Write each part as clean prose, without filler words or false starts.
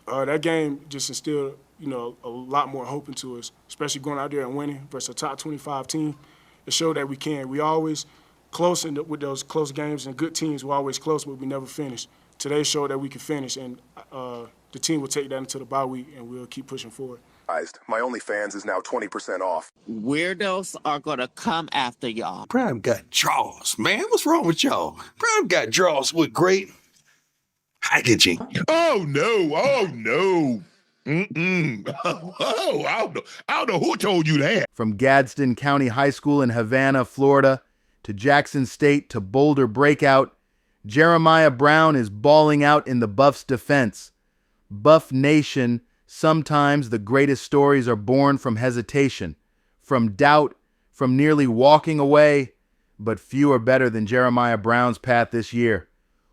That game just instilled, a lot more hope into us, especially going out there and winning versus a top 25 team. It showed that we can. We always close with those close games and good teams. We're always close, but we never finish. Today showed that we can finish, and the team will take that into the bye week, and we'll keep pushing forward. My OnlyFans is now 20% off. Weirdos are gonna come after y'all. Prime got draws, man. What's wrong with y'all? Prime got draws with great packaging. Oh no. Mm-mm. Oh, I don't know who told you that. From Gadsden County High School in Havana, Florida, to Jackson State to Boulder Breakout, Jeremiah Brown is balling out in the Buffs' defense. Buff Nation, sometimes the greatest stories are born from hesitation, from doubt, from nearly walking away, but few are better than Jeremiah Brown's path this year.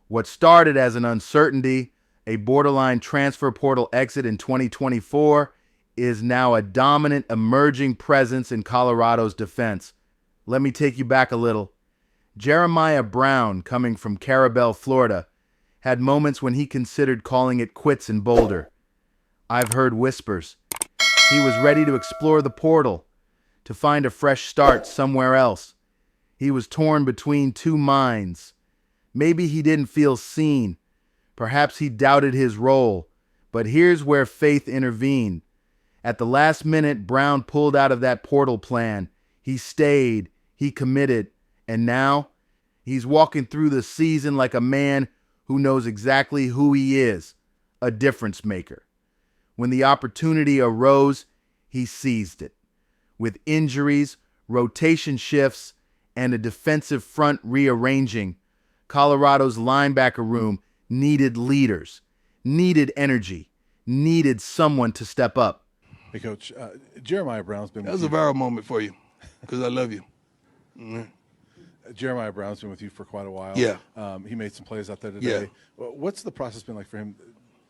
What started as an uncertainty, a borderline transfer portal exit in 2024, is now a dominant emerging presence in Colorado's defense. Let me take you back a little. Jeremiah Brown, coming from Carabel, Florida, had moments when he considered calling it quits in Boulder. I've heard whispers. He was ready to explore the portal, to find a fresh start somewhere else. He was torn between two minds. Maybe he didn't feel seen. Perhaps he doubted his role. But here's where faith intervened. At the last minute, Brown pulled out of that portal plan. He stayed, he committed, and now he's walking through the season like a man who knows exactly who he is, a difference maker. When the opportunity arose, he seized it. With injuries, rotation shifts, and a defensive front rearranging, Colorado's linebacker room needed leaders, needed energy, needed someone to step up. Hey, Coach, Jeremiah Brown's been That with was a you. viral moment for you, because I love you. Mm-hmm. Jeremiah Brown's been with you for quite a while. Yeah. He made some plays out there today. Yeah. What's the process been like for him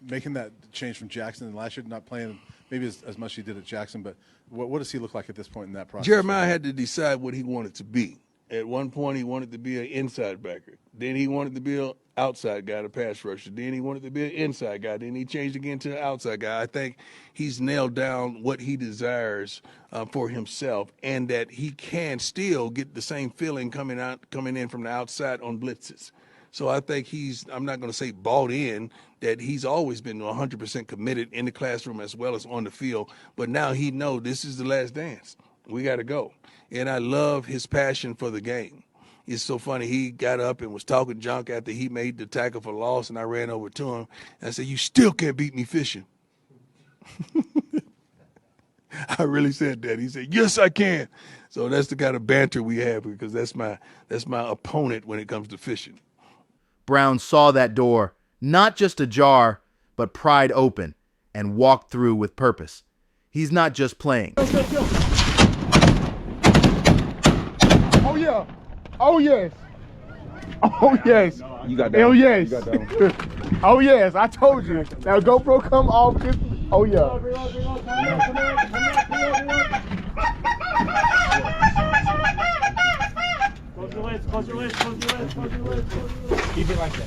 making that change from Jackson and last year, not playing maybe as much as he did at Jackson, but what does he look like at this point in that process? Jeremiah had to decide what he wanted to be. At one point, he wanted to be an inside backer. Then he wanted to be an outside guy, the pass rusher. Then he wanted to be an inside guy. Then he changed again to an outside guy. I think he's nailed down what he desires for himself, and that he can still get the same feeling coming in from the outside on blitzes. So I think I'm not going to say bought in, that he's always been 100% committed in the classroom as well as on the field. But now he knows this is the last dance. We got to go. And I love his passion for the game. It's so funny. He got up and was talking junk after he made the tackle for loss, and I ran over to him and I said, "You still can't beat me fishing." I really said that. He said, "Yes, I can." So that's the kind of banter we have, because that's my opponent when it comes to fishing. Brown saw that door, not just ajar, but pried open, and walked through with purpose. He's not just playing. Oh, yeah. Oh, yes. Oh, yes. You got that. Oh, yes. You got that one. Oh, yes. I told you. Now, GoPro come off. Oh, yeah. Close your legs, close your legs, close your legs, close your legs. Keep it like that.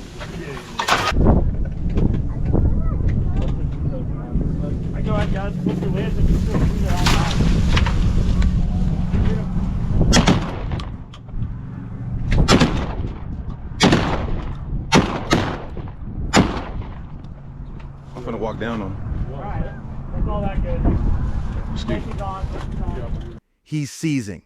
I go ahead, guys. Close your legs and just do it all night. I'm gonna walk down on him. All right. That's all that good. Excuse me. He's seizing.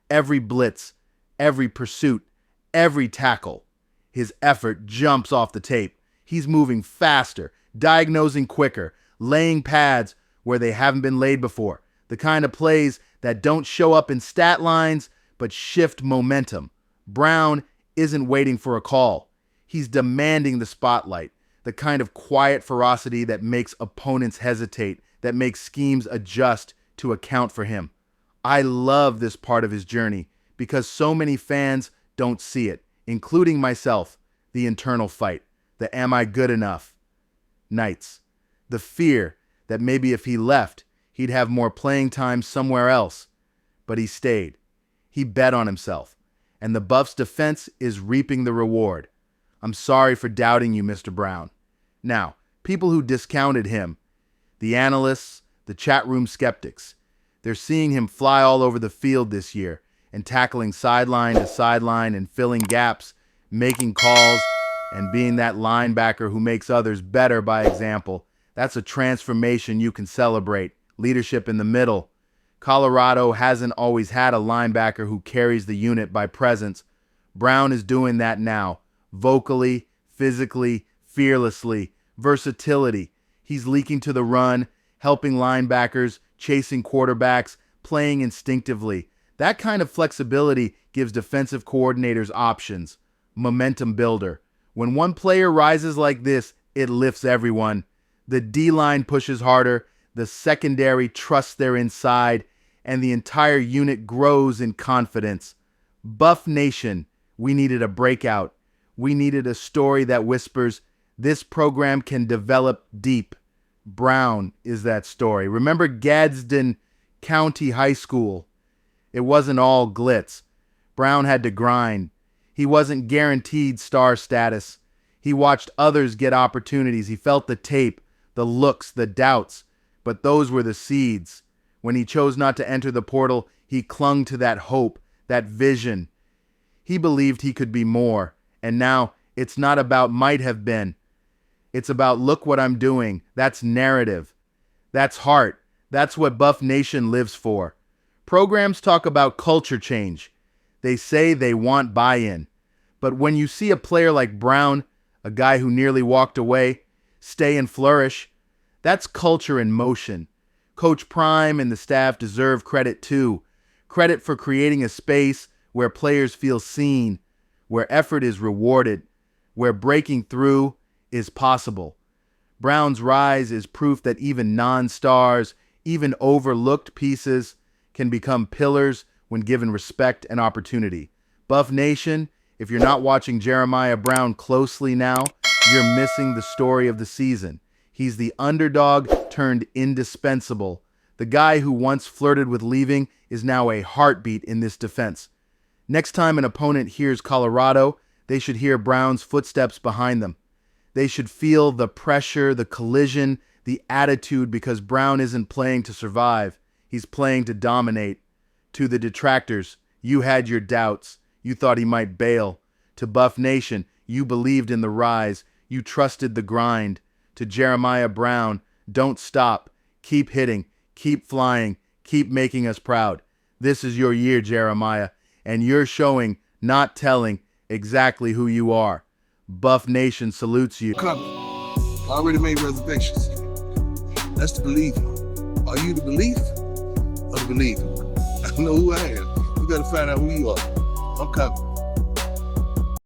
Every blitz, every pursuit, every tackle. His effort jumps off the tape. He's moving faster, diagnosing quicker, laying pads where they haven't been laid before. The kind of plays that don't show up in stat lines, but shift momentum. Brown isn't waiting for a call. He's demanding the spotlight, the kind of quiet ferocity that makes opponents hesitate, that makes schemes adjust to account for him. I love this part of his journey because so many fans don't see it, including myself, the internal fight, the am I good enough nights, the fear that maybe if he left, he'd have more playing time somewhere else. But he stayed. He bet on himself, and the Buffs' defense is reaping the reward. I'm sorry for doubting you, Mr. Brown. Now, people who discounted him, the analysts, the chat room skeptics. They're seeing him fly all over the field this year and tackling sideline to sideline and filling gaps, making calls, and being that linebacker who makes others better by example. That's a transformation you can celebrate. Leadership in the middle. Colorado hasn't always had a linebacker who carries the unit by presence. Brown is doing that now. Vocally, physically, fearlessly, versatility. He's leaking to the run, helping linebackers, chasing quarterbacks, playing instinctively. That kind of flexibility gives defensive coordinators options. Momentum builder. When one player rises like this, it lifts everyone. The D-line pushes harder, the secondary trusts their inside, and the entire unit grows in confidence. Buff Nation, we needed a breakout. We needed a story that whispers, this program can develop deep. Brown is that story. Remember Gadsden County High School? It wasn't all glitz. Brown had to grind. He wasn't guaranteed star status. He watched others get opportunities. He felt the tape, the looks, the doubts. But those were the seeds. When he chose not to enter the portal, he clung to that hope, that vision. He believed he could be more. And now it's not about might have been. It's about look what I'm doing. That's narrative. That's heart. That's what Buff Nation lives for. Programs talk about culture change. They say they want buy-in. But when you see a player like Brown, a guy who nearly walked away, stay and flourish, that's culture in motion. Coach Prime and the staff deserve credit too. Credit for creating a space where players feel seen, where effort is rewarded, where breaking through is possible. Brown's rise is proof that even non-stars, even overlooked pieces, can become pillars when given respect and opportunity. Buff Nation, if you're not watching Jeremiah Brown closely now, you're missing the story of the season. He's the underdog turned indispensable. The guy who once flirted with leaving is now a heartbeat in this defense. Next time an opponent hears Colorado, they should hear Brown's footsteps behind them. They should feel the pressure, the collision, the attitude, because Brown isn't playing to survive. He's playing to dominate. To the detractors, you had your doubts. You thought he might bail. To Buff Nation, you believed in the rise. You trusted the grind. To Jeremiah Brown, don't stop. Keep hitting. Keep flying. Keep making us proud. This is your year, Jeremiah, and you're showing, not telling, exactly who you are. Buff Nation salutes you. Coming. Already made reservations. That's the believer. Are you the belief or the believer? I know who I am. You gotta find out who you are. I'm coming.